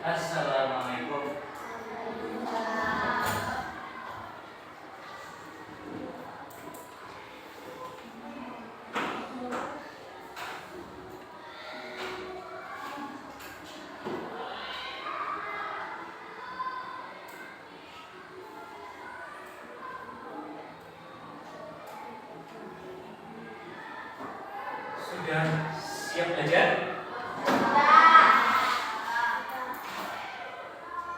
Assalamualaikum. Sudah siap belajar?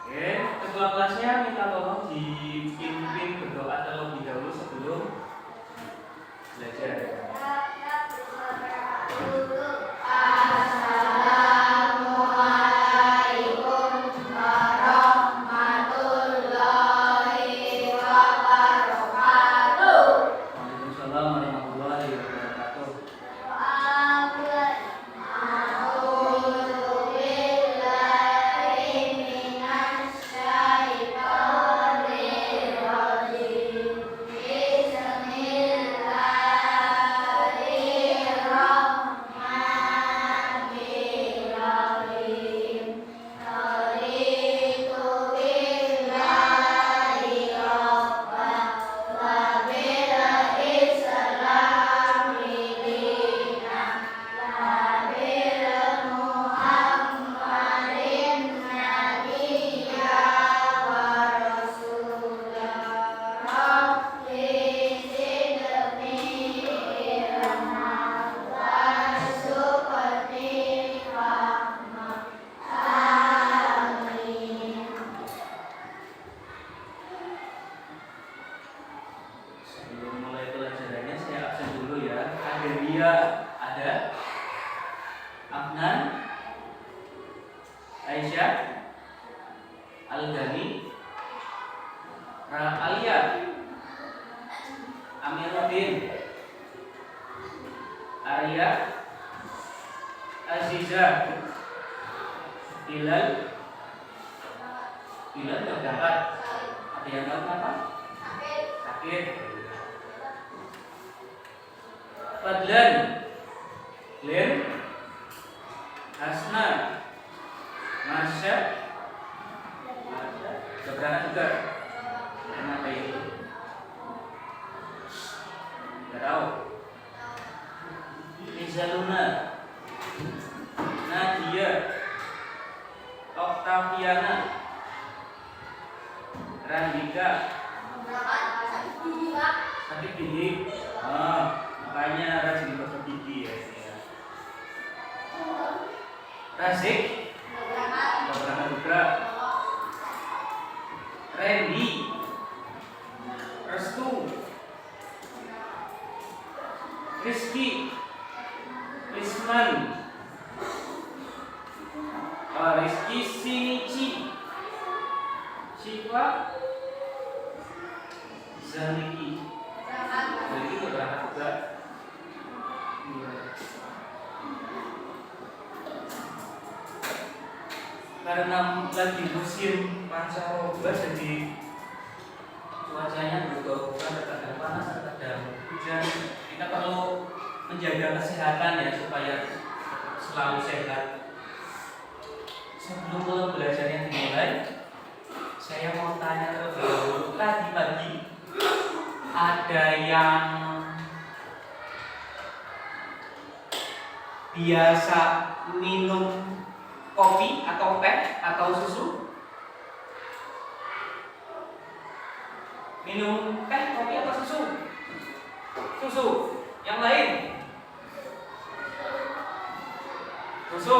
Oke, ketua kelasnya minta tolong dipimpin berdoa terlebih dahulu sebelum belajar. Ada Afnan, Aisyah, Al-Ghani, Alia, Amiruddin, Arya, Aziza, Bilal nggak dapat. Ada yang tahu kenapa? Sakit. Fadlan, Glenn, Hasna, Marsha, berangkat juga. Kenapa itu? Tidak tahu. Izaluna, Nadia, Octaviana, Randika, sakit gigi. Makanya rajin dokter gigi ya. Razik, berangkat juga. Randy, Restu, Rizky, Risman, Rizky Sinichi, Syifa, Zaliki. Zaliki berangkat juga. Karena lagi musim pancaroba, jadi cuacanya berubah-ubah, terkadang panas, terkadang hujan. Kita perlu menjaga kesehatan ya, supaya selalu sehat. Sebelum mulai belajarnya dimulai, saya mau tanya terlebih dahulu. Tadi pagi ada yang biasa minum kopi atau teh atau susu? Minum teh, kopi atau susu? Susu. Yang lain? Susu.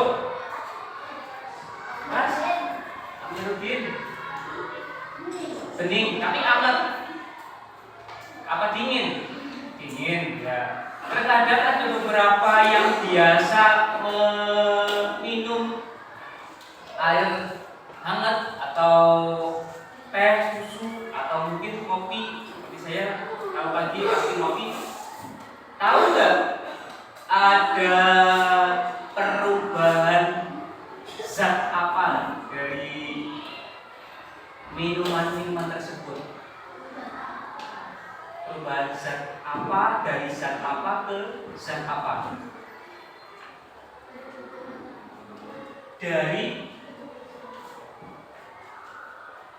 Mas? Amiruddin? Bening, tapi anget. Apa dingin? Dingin, ya. Terkadang ada beberapa yang biasa minum air hangat atau teh, susu, atau mungkin kopi. Seperti saya kalau pagi pasti kopi. Tahu nggak ada perubahan zat apa dari minuman tersebut? Perubahan zat apa dari zat apa ke zat apa? Dari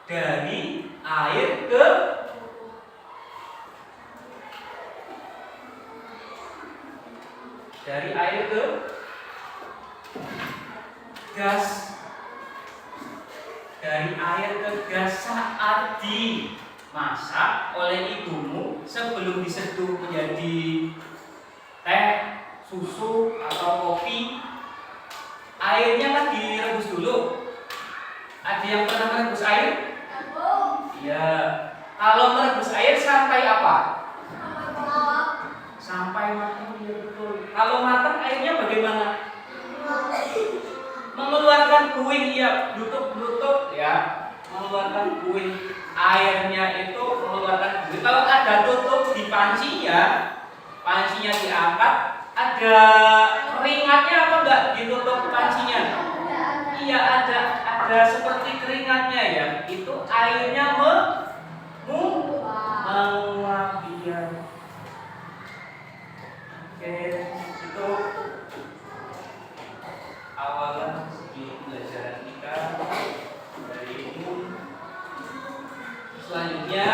dari air ke gas. Dari air ke gas saat dimasak oleh ibumu sebelum diseduh menjadi teh, susu atau kopi. Airnya kan direbus dulu. Ada yang pernah merebus air? Ya. Kalau merebus air sampai apa? Sampai matang. Ya betul. Kalau matang airnya bagaimana? Mengeluarkan kuih, ya, blutuk ya, mengeluarkan kuih. Airnya itu mengeluarkan kuih. Kalau ada tutup di pancinya, pancinya diangkat, ada keringatnya apa enggak ditutup pancinya? Iya, ada seperti keringatnya ya. Itu airnya menguap ya. Oke, itu awalan segi pelajaran kita dari ini. Selanjutnya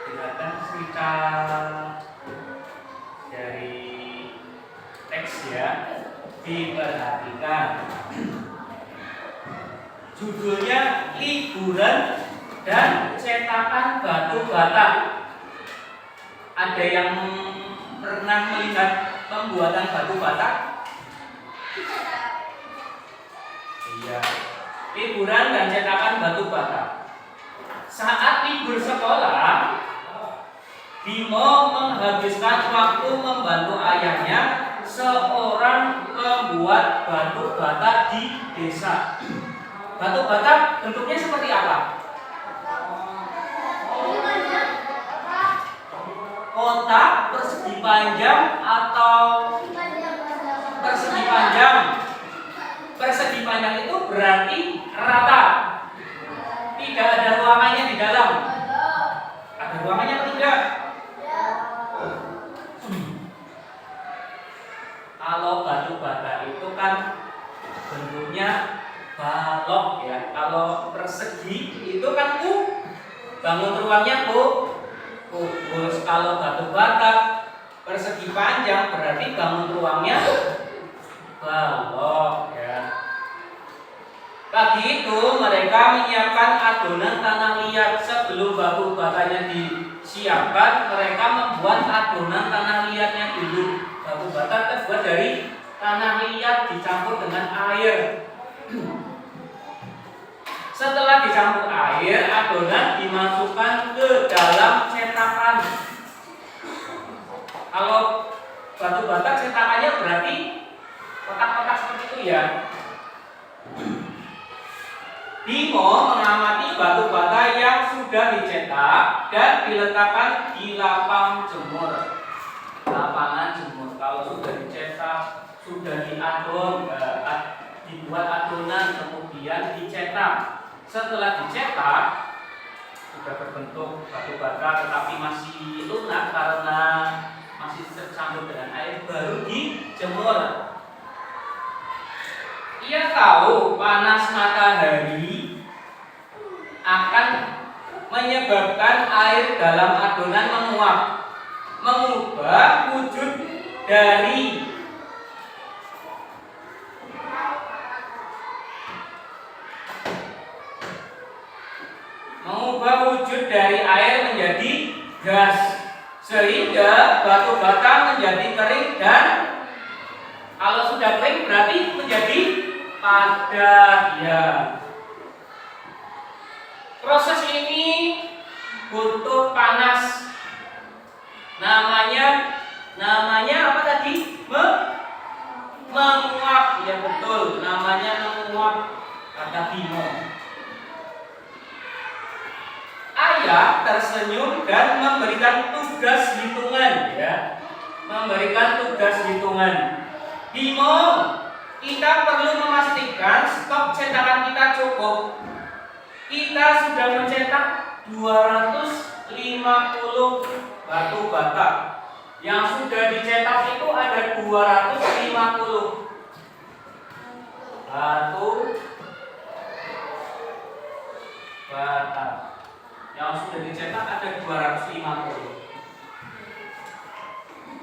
silakan cerita dari teks ya, diperhatikan. Judulnya liburan dan cetakan batu bata. Ada yang pernah melihat pembuatan batu bata? Iya. Liburan dan cetakan batu bata. Saat libur sekolah, Bimo menghabiskan waktu membantu ayahnya, seorang pembuat batu bata di desa. Batu bata bentuknya seperti apa? Kotak, persegi panjang atau persegi panjang? Persegi panjang itu berarti rata, tidak ada ruangannya di dalam. Ada ruangannya atau tidak? Kalau batu bata itu kan bentuknya balok ya. Kalau persegi itu kan bangun ruangnya kubus. Kalau batu bata persegi panjang berarti bangun ruangnya balok ya. Pagi itu mereka menyiapkan adonan tanah liat. Sebelum batu batanya disiapkan, mereka membuat adonan tanah liatnya dulu. Batu bata terbuat dari tanah liat dicampur dengan air. Setelah dicampur air, adonan dimasukkan ke dalam cetakan. Kalau batu bata cetakannya berarti kotak-kotak seperti itu ya. Bimo mengamati batu bata yang sudah dicetak dan diletakkan di lapangan jemur. Lapangan jemur. Kalau sudah dicetak, sudah diadon, dibuat adonan, kemudian dicetak. Setelah dicetak, sudah berbentuk batu bata tetapi masih lunak karena masih tercampur dengan air, baru dijemur. Ia tahu panas matahari akan menyebabkan air dalam adonan menguap, mengubah wujud dari air menjadi gas, sehingga batu bata menjadi kering, dan kalau sudah kering berarti menjadi padat ya. Proses ini butuh panas. Namanya apa tadi? Menguap. Ya betul, namanya menguap, kata Bimo. Ayah tersenyum dan memberikan tugas hitungan ya. Memberikan tugas hitungan. Bimo, kita perlu memastikan stok cetakan kita cukup. Kita sudah mencetak 250 batu bata. Yang sudah dicetak itu ada 250 batu bata. Yang sudah dicetak ada 250.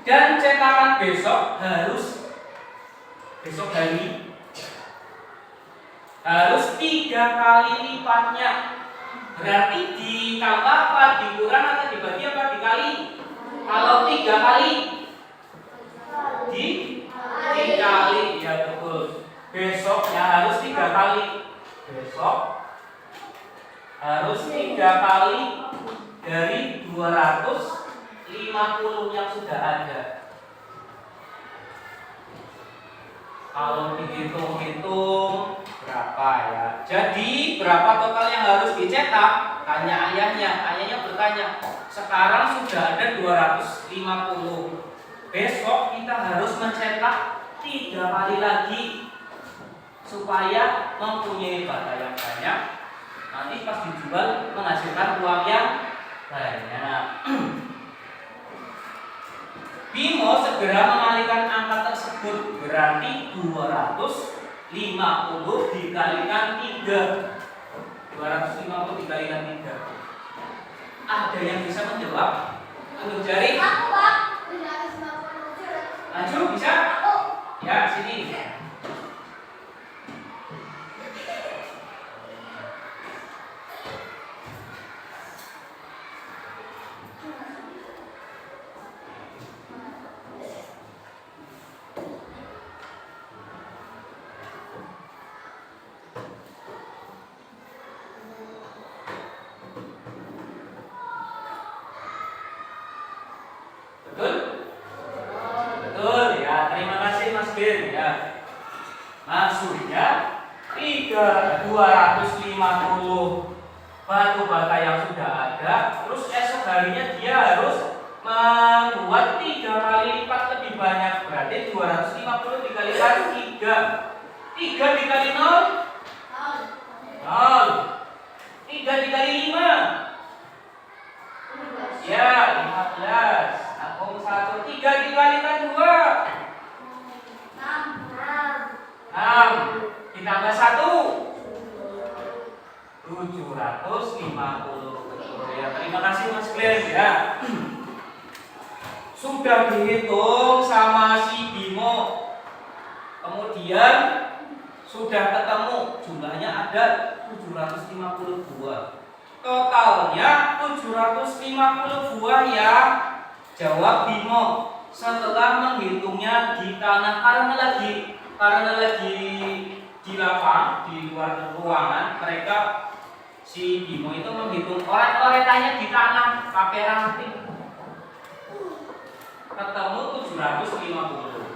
Dan cetakan besok hari harus 3 kali lipatnya. Berarti ditambah apa? Dikurang atau dibagi apa? Dikali? Kalau 3 kali dikali, ya betul. Besoknya harus 3 kali. Besok harus 3 kali dari 250 yang sudah ada. Kalau dihitung-hitung berapa ya? Jadi berapa total yang harus dicetak? Tanya ayahnya. Ayahnya bertanya, sekarang sudah ada 250. Besok kita harus mencetak 3 kali lagi supaya mempunyai bata yang banyak. Nanti pas dijual menghasilkan uang yang banyak. Bimo segera mengalihkan angka tersebut, berarti 250 dikalikan 3. 250 dikalikan 3. Ada yang bisa menjawab? Untuk jari? Aku, Pak. Maju bisa? Ya, sini. Betul? Betul ya. Terima kasih Mas Ben ya. Maksudnya 250 batu bata yang sudah ada, terus esok harinya dia harus membuat 3 kali lipat lebih banyak. Berarti 250 dikalikan 3. 3 dikali 0 0. 3 dikali 5 ya 15. Aku 1. 3 dikalikan 2 6. Ditambah 1 750. Betul ya. Terima kasih Mas Glenn ya. Sudah dihitung sama si Bimo. Kemudian sudah ketemu jumlahnya ada 750 buah. Totalnya 750 buah ya. Jawab Bimo setelah menghitungnya di tanah karena lagi di lapang di luar ruangan. Mereka si Bimo itu menghitung oret-oretannya di tanah pakai ranting. Ketemu 750.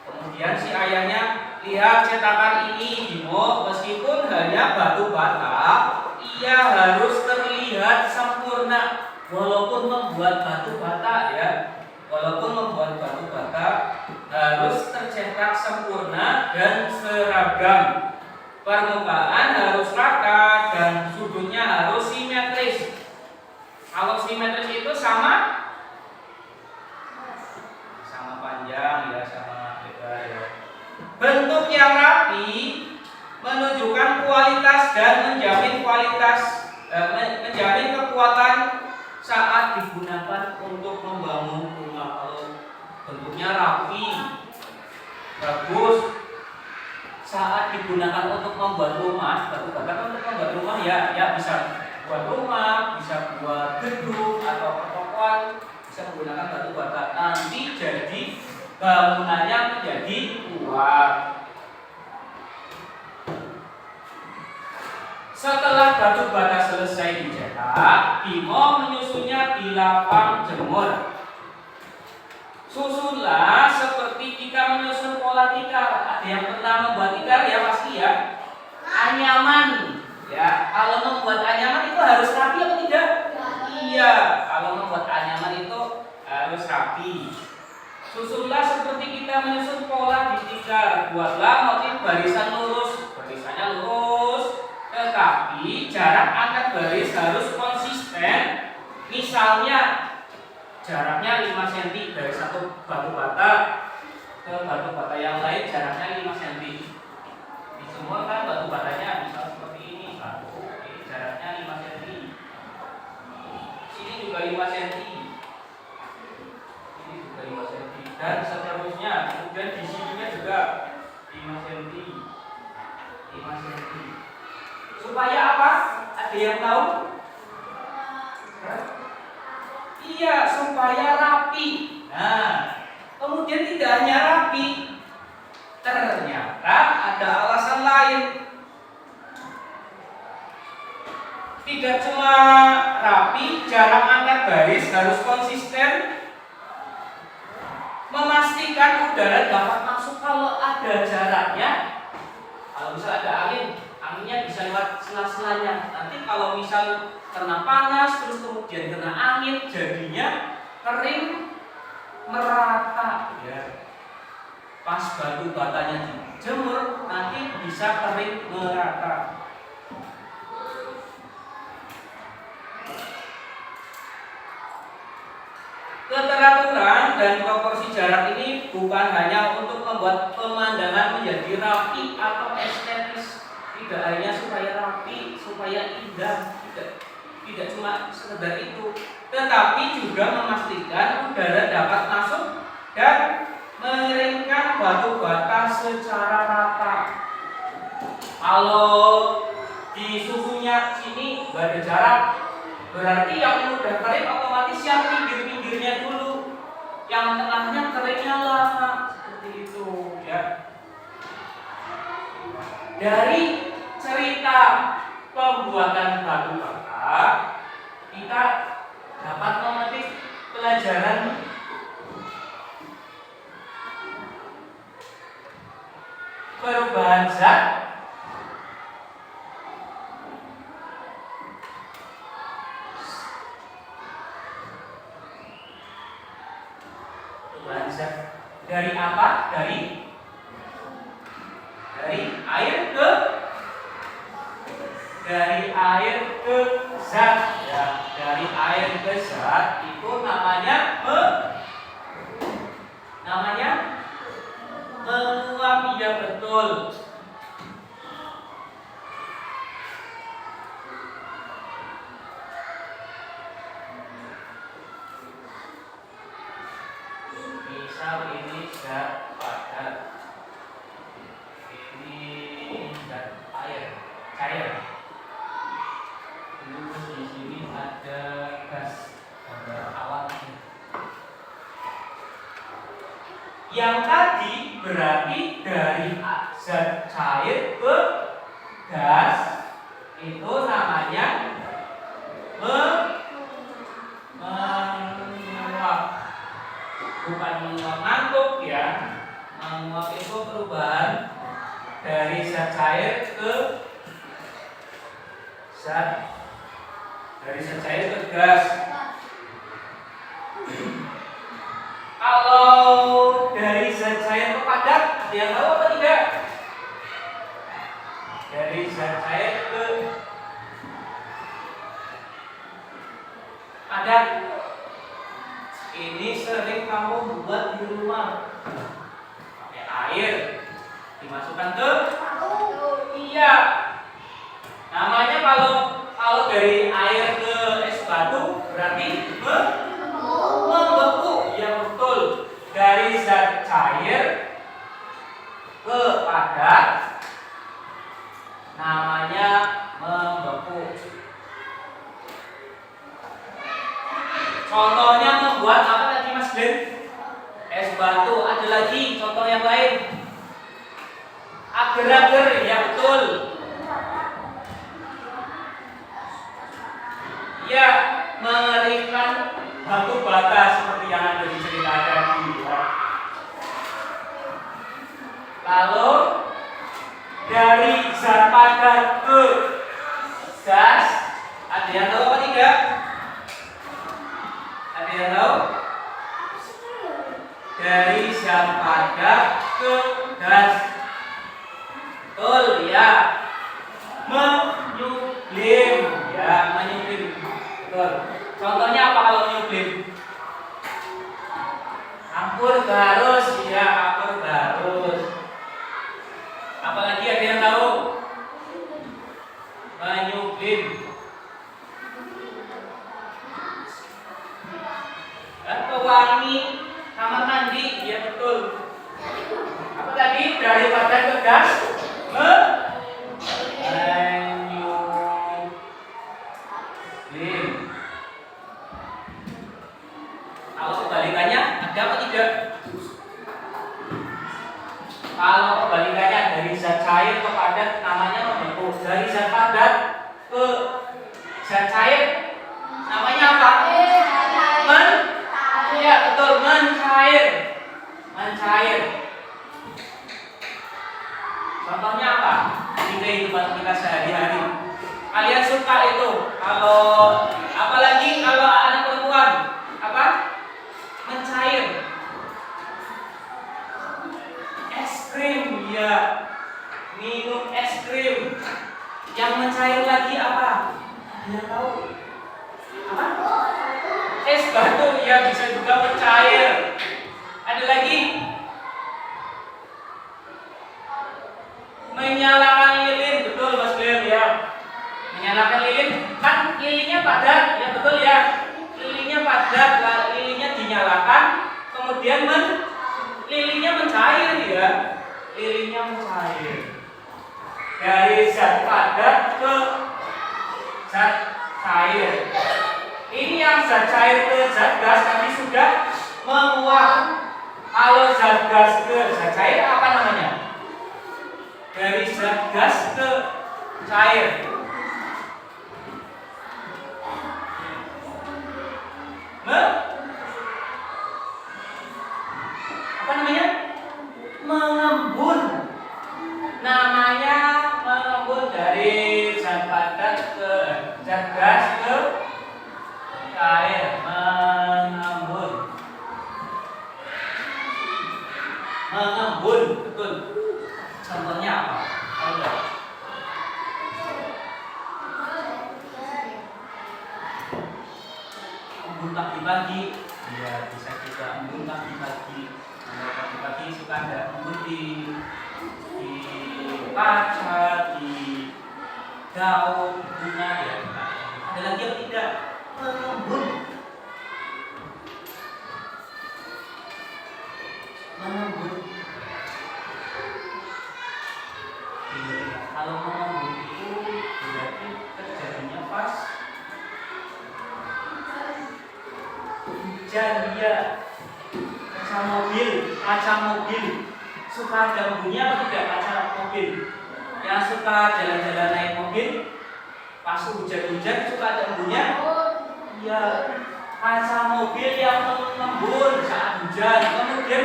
Kemudian si ayahnya, lihat cetakan ini Bimo, meskipun hanya batu bata, ia harus terlihat sempurna. Walaupun membuat batu bata ya, walaupun membuat batu bata harus tercetak sempurna dan seragam. Permukaan harus rata dan sudutnya harus simetris. Kalau simetris itu sama panjang ya, sama lebar ya. Bentuk yang rapi menunjukkan kualitas dan menjamin menjamin kekuatan saat digunakan untuk membangun rumah. Kalau bentuknya rapi, bagus, saat digunakan untuk membuat rumah, batu bata kan untuk membuat rumah ya, bisa buat rumah, bisa buat gedung atau pertokoan, bisa menggunakan batu bata. Nanti jadi bangunannya menjadi kuat. Setelah batu bata selesai dicetak, Bimo menyusunnya di lapang jemur. Susunlah seperti kita menyusun pola tikar. Ada yang pernah membuat tikar ya pasti ya. Anyaman ya. Kalau membuat anyaman itu harus rapi atau tidak? Iya. Kalau membuat anyaman itu harus rapi. Susunlah seperti kita menyusun pola di tikar. Buatlah motif barisan lurus. Barisannya lurus, tetapi jarak angkat baris harus konsisten. Misalnya jaraknya 5 cm dari satu batu bata ke batu bata yang lain, jaraknya 5 cm. Di semua kan batu batanya bisa seperti ini. Ini jaraknya 5 cm. Sini juga 5 cm. Ini juga 5 cm. Dan seterusnya. Kemudian di sininya juga 5 cm. 5 cm. Supaya apa? Ada yang tahu? Iya, supaya rapi. Nah, kemudian tidak hanya rapi, ternyata ada alasan lain. Tidak cuma rapi, jarak angkat baris harus konsisten. Memastikan udara dapat masuk kalau ada jaraknya. Kalau misal ada angin, anginnya bisa lewat sela-selanya. Nanti kalau misal kena panas, terus kemudian kena angin, jadinya kering merata. Ya. Pas batu batanya dijemur, nanti bisa kering merata. Keteraturan dan proporsi jarak ini bukan hanya untuk membuat pemandangan menjadi rapi atau estetis, tidak hanya supaya rapi, supaya indah, tidak cuma sekedar itu, tetapi juga memastikan udara dapat masuk dan mengeringkan batu bata secara rata. Kalau di suhunya sini nggak ada jarak, berarti yang udah kering otomatis yang pinggir-pinggirnya dulu, yang tengahnya keringnya lama, seperti itu ya. Dari cerita pembuatan batu bata, kita dapat memetik pelajaran perubahan zat dari apa? Dari air ke zat ya. Dari air ke zat itu namanya menguap, ya betul. Misal ini zat padat, ini zat air cair. Terus di sini ada gas, ada awan. Yang tadi berarti dari zat cair ke gas itu namanya menguap. Bukan menguap ngantuk ya. Menguap itu perubahan dari zat cair ke cair ke gas. Kalau dari zat cair ke padat, ada yang tahu apa tidak? Dari zat cair ke padat, ini sering kamu buat di rumah. Pakai air, dimasukkan ke iya. Namanya kalau dari air ke es batu berarti membeku. Ya betul. Dari zat cair ke padat namanya membeku. Contohnya membuat apa tadi Mas Glenn? Es batu. Ada lagi contoh yang lain? Agar-agar, ya betul. Ya, mengeringkan batu bata seperti yang ada di cerita tadi ya. Lalu dari zat padat ke gas, ada yang tahu apa tidak? Ada yang tahu? Dari zat padat ke gas, betul ya. Menyublim ya, menyublim. Betul. Contohnya apa kalau menyublim? Campur barus ya, campur barus. Apalagi ada yang tahu? Kalau kebalikannya dari zat cair ke padat namanya membeku. Dari zat padat ke zat cair namanya apa? Ya betul, mencair. Mencair. Contohnya apa? Di kehidupan kita sehari-hari. Kalian suka itu kalau apalagi kalau anak perempuan apa? Mencair. Es krim ya. Minum es krim. Yang mencair lagi apa? Dia tahu? Apa? Es batu ya bisa juga mencair. Ada lagi? Menyalakan lilin, betul Mas Glenn ya. Menyalakan lilin, kan lilinnya padat, ya betul ya. Lilinnya padat, lilinnya dinyalakan, kemudian lilinnya mencair ya. Lilinnya mencair. Dari zat padat ke zat cair. Ini yang zat cair ke zat gas tadi sudah menguap. Kalau zat gas ke zat cair apa namanya? Dari zat gas ke cair. Apa namanya? Mengembun. Namanya mengembun dari zat padat ke zat gas ke cair. Mengembun. Mengembun, betul. Contohnya apa? Tahu? Embun pagi-pagi, ya bisa juga embun pagi-pagi. Kalau pagi-pagi suka ada embun di kaca, di daun bunga ya. Ada lagi yang tidak mengembun. Mengembun. Kalau mengembun itu berarti terjadinya pas hujan ya. Kaca mobil suka ada embunnya atau tidak kaca mobil? Yang suka jalan-jalan naik mobil pas hujan-hujan suka ada embunnya? Ya, kaca mobil yang mengembun saat hujan. Kemudian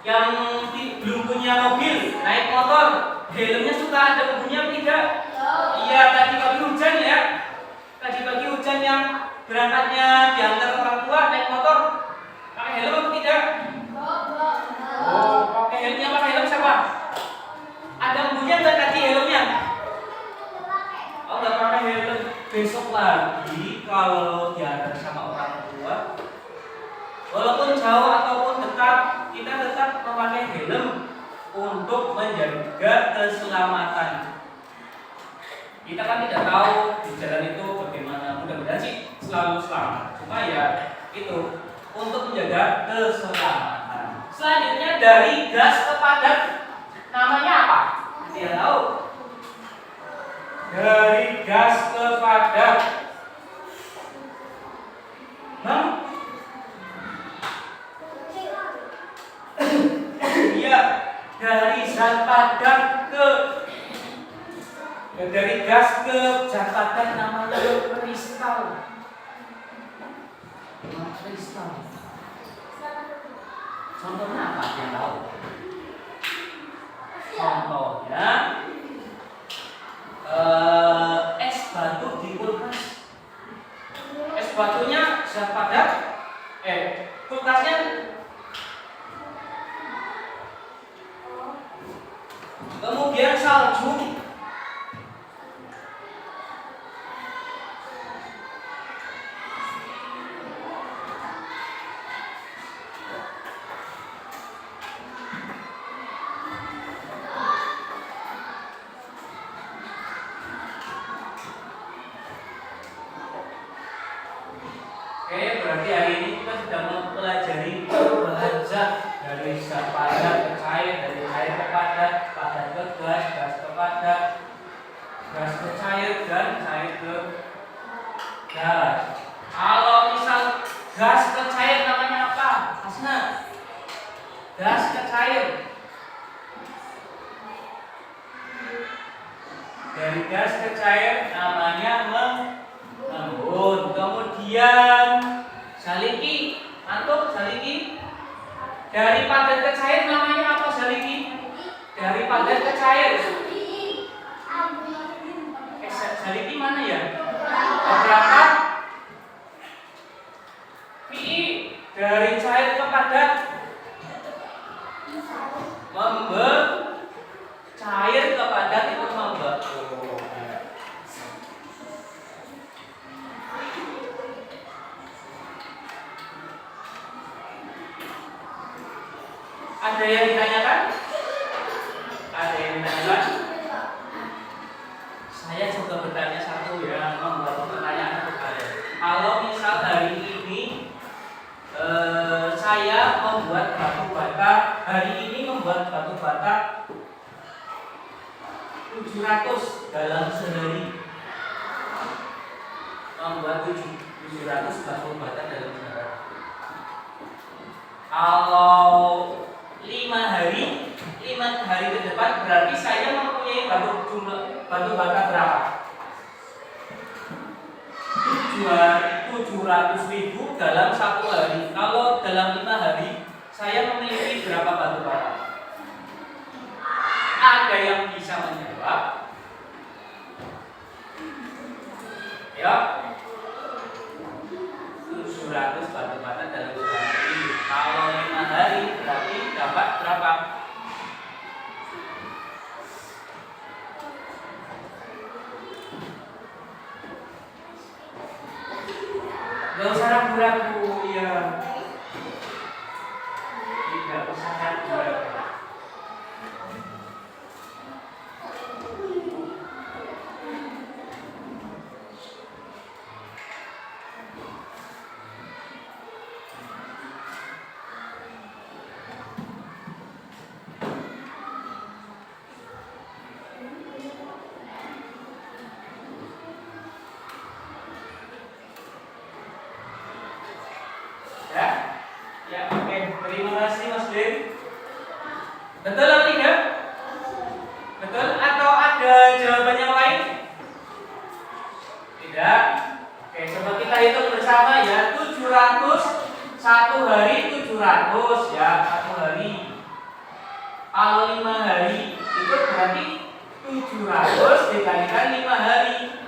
yang belum punya mobil naik motor, helmnya suka ada embunnya tidak? Iya, tadi pagi hujan ya. Tadi pagi hujan yang berangkatnya diantar orang tua naik motor, pakai helm atau tidak? Oh, pakai helmnya. Pakai helm siapa? Ada embunnya nggak tadi helmnya? Oh, nggak pakai helm. Besok lagi kalau diantar sama orang tua, walaupun jauh ataupun dekat, kita tetap memakai helm untuk menjaga keselamatan. Kita kan tidak tahu di jalan itu bagaimana. Mudah-mudahan sih selalu selamat. Cuma ya itu untuk menjaga keselamatan. Selanjutnya dari gas ke padat namanya apa? Dia tahu? Dari gas ke padat. Iya, dari zat padat ke dari gas ke zat padat namanya kristal. Kristal. Contohnya apa yang tahu? Contohnya es batu di kulkas. Es batunya zat padat. Kulkasnya kemudian salju. Oke, berarti hari ini kita sudah mempelajari perubahan zat dari zat padat ke cair, dari cair ke padat, padat ke gas, gas ke padat, gas ke cair, dan cair ke gas. Kalau misal gas ke cair namanya apa? Asna? Gas ke cair gas ke cair namanya mengembun. Kemudian Zaliki, antum Zaliki. Dari padat ke cair namanya apa Zaliki? Dari padat ke cair. Zaliki mana ya? Berapa? Dari cair ke padat. Cair ke padat itu membeku. Ada yang ditanyakan? Ada yang ditanyakan? Saya coba bertanya satu ya, membuat pertanyaan untuk kalian. Kalau misal hari ini saya membuat batu bata, hari ini membuat batu bata 700 dalam sehari. Membuat 700 batu bata dalam sehari. Kalau 5 hari ke depan berarti saya mempunyai batu bata berapa? 700.000 dalam 1 hari. Kalau dalam 5 hari saya memiliki berapa batu bata? Ada yang bisa menjawab? Ya, 700 batu bata dalam 1 hari. Kalau 5 hari berarti dapat berapa? Gak usah ragu-ragu ya. Tidak usah ragu-ragu. Ya, oke. Terima kasih Mas Lim. Betul atau tidak? Betul atau ada jawaban yang lain? Tidak. Oke, coba kita hitung bersama ya. 700 1 hari 700 ya, 1 hari. Kalau 5 hari itu berarti 700 dikalikan 5 hari.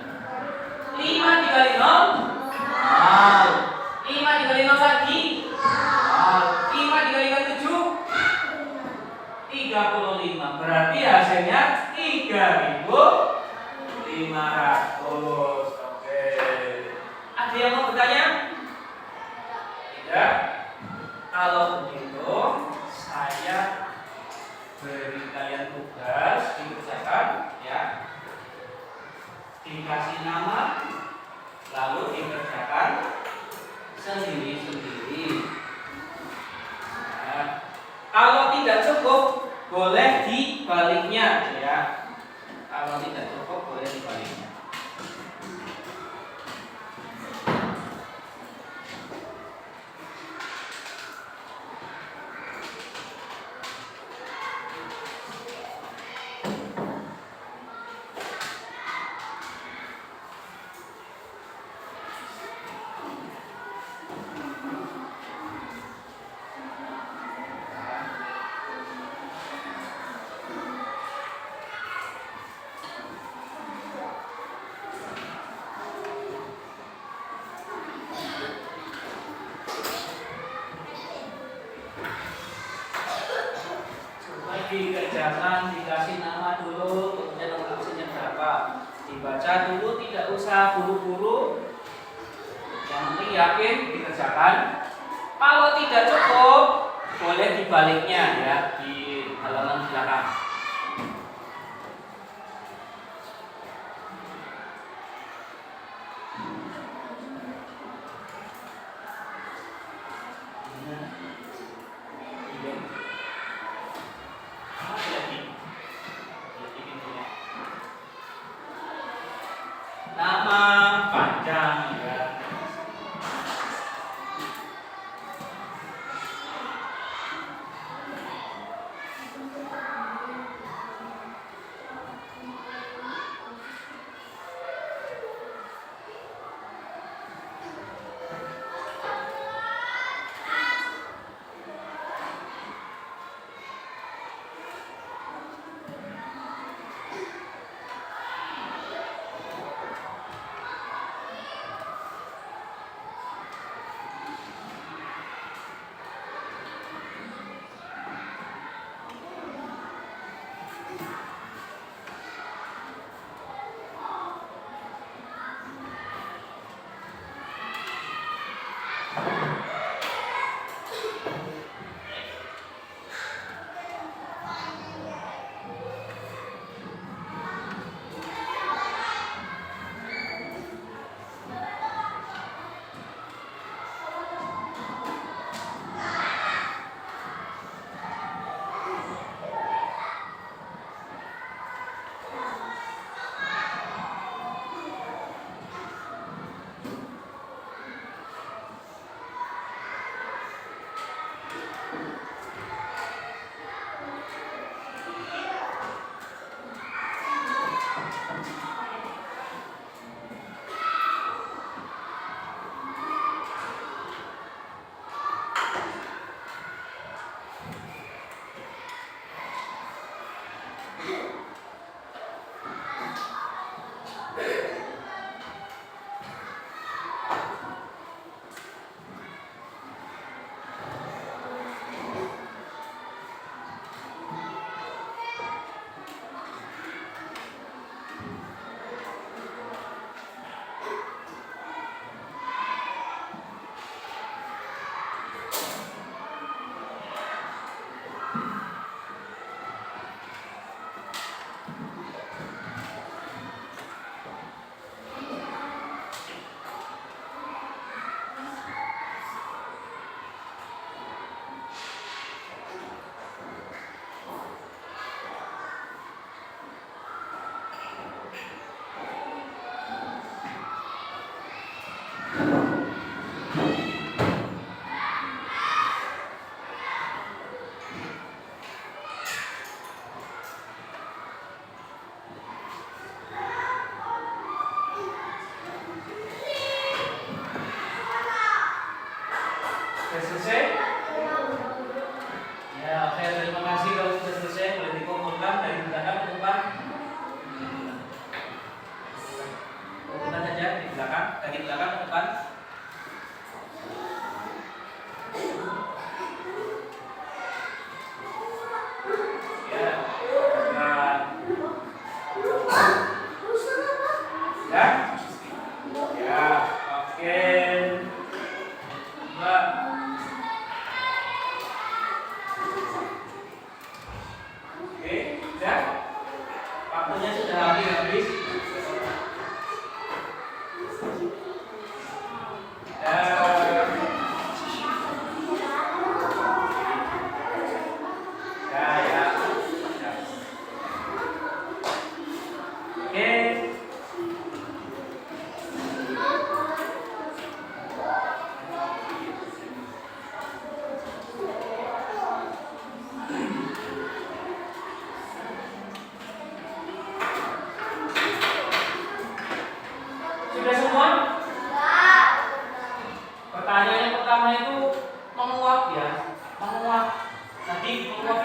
5 dikali 0 5 dikali 0 lagi 5 dikalikan 7 35. Berarti hasilnya 3.500. Oke. Ada yang mau bertanya? Tidak. Kalau begitu saya beri kalian tugas dikerjakan ya. Dikasih nama lalu dikerjakan sendiri-sendiri. Nah, kalau tidak cukup boleh dibaliknya ya. Kalau tidak cukup boleh dibaliknya. Dikerjakan, dikasih nama dulu, kemudian nomor absennya berapa, dibaca dulu, tidak usah buru-buru, yang penting yakin dikerjakan. Kalau tidak cukup boleh dibaliknya ya, di halaman belakang. Nama panjang ya.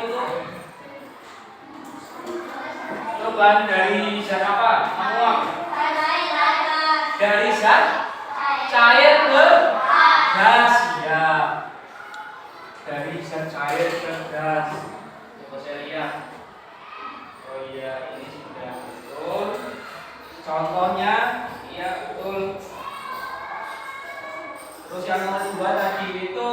itu? Perubahan dari zat apa? Menguap. Dari zat cair ke gas, ya. Dari zat cair ke gas. Coba saya lihat. Oh iya, ini sudah betul. Contohnya, iya betul. Terus yang nomor 2 tadi itu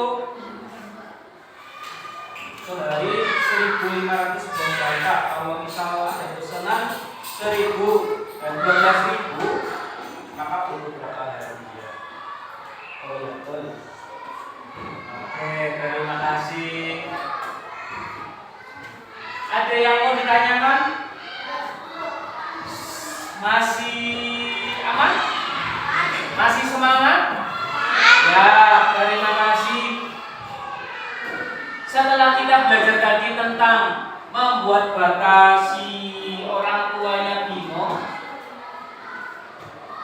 sehari 1.500 buah baca. Kalau misal ada pesanan 1.000 dan 12.000, maka butuh berapa hari ya? Oh ya betul. Oke, terima kasih. Ada yang mau ditanyakan? Masih aman? Masih semangat? Ya, terima kasih. Setelah kita belajar tadi tentang membuat bata si orang tuanya bingung,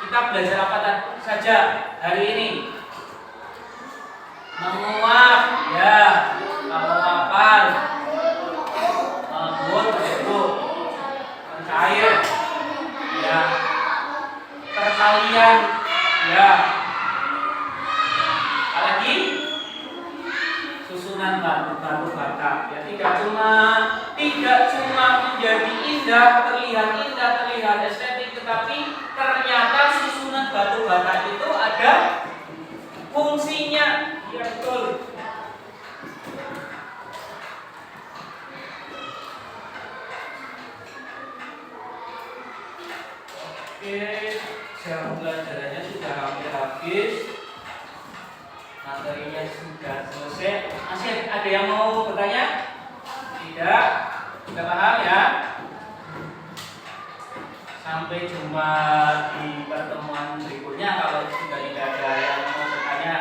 kita belajar apa saja hari ini? Menguap, ya, penguapan, membuat itu, mencair, ya, perkalian, ya, apalagi susunan batu-batu bata. Ya, tidak cuma menjadi indah, terlihat estetik, tetapi ternyata susunan batu bata itu ada fungsinya. Ya betul. Oke, jam pelajarannya sudah hampir habis. Materinya sudah selesai. Masih ada yang mau bertanya? Tidak? Sudah paham ya? Sampai jumpa di pertemuan berikutnya. Kalau sudah tidak ada yang mau bertanya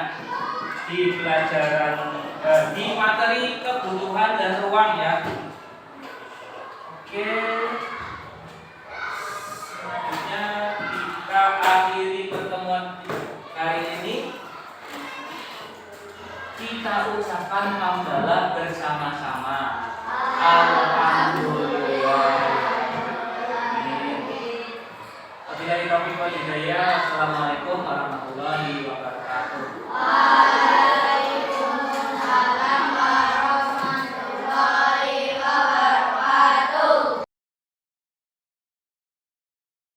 di pelajaran di materi kebutuhan dan ruang ya. Oke. Selanjutnya kita akhiri pertemuan kali ini. Kita ucapkan hamdalah bersama-sama. Alhamdulillah. Wabillahi taufiq wal hidayah. Assalamualaikum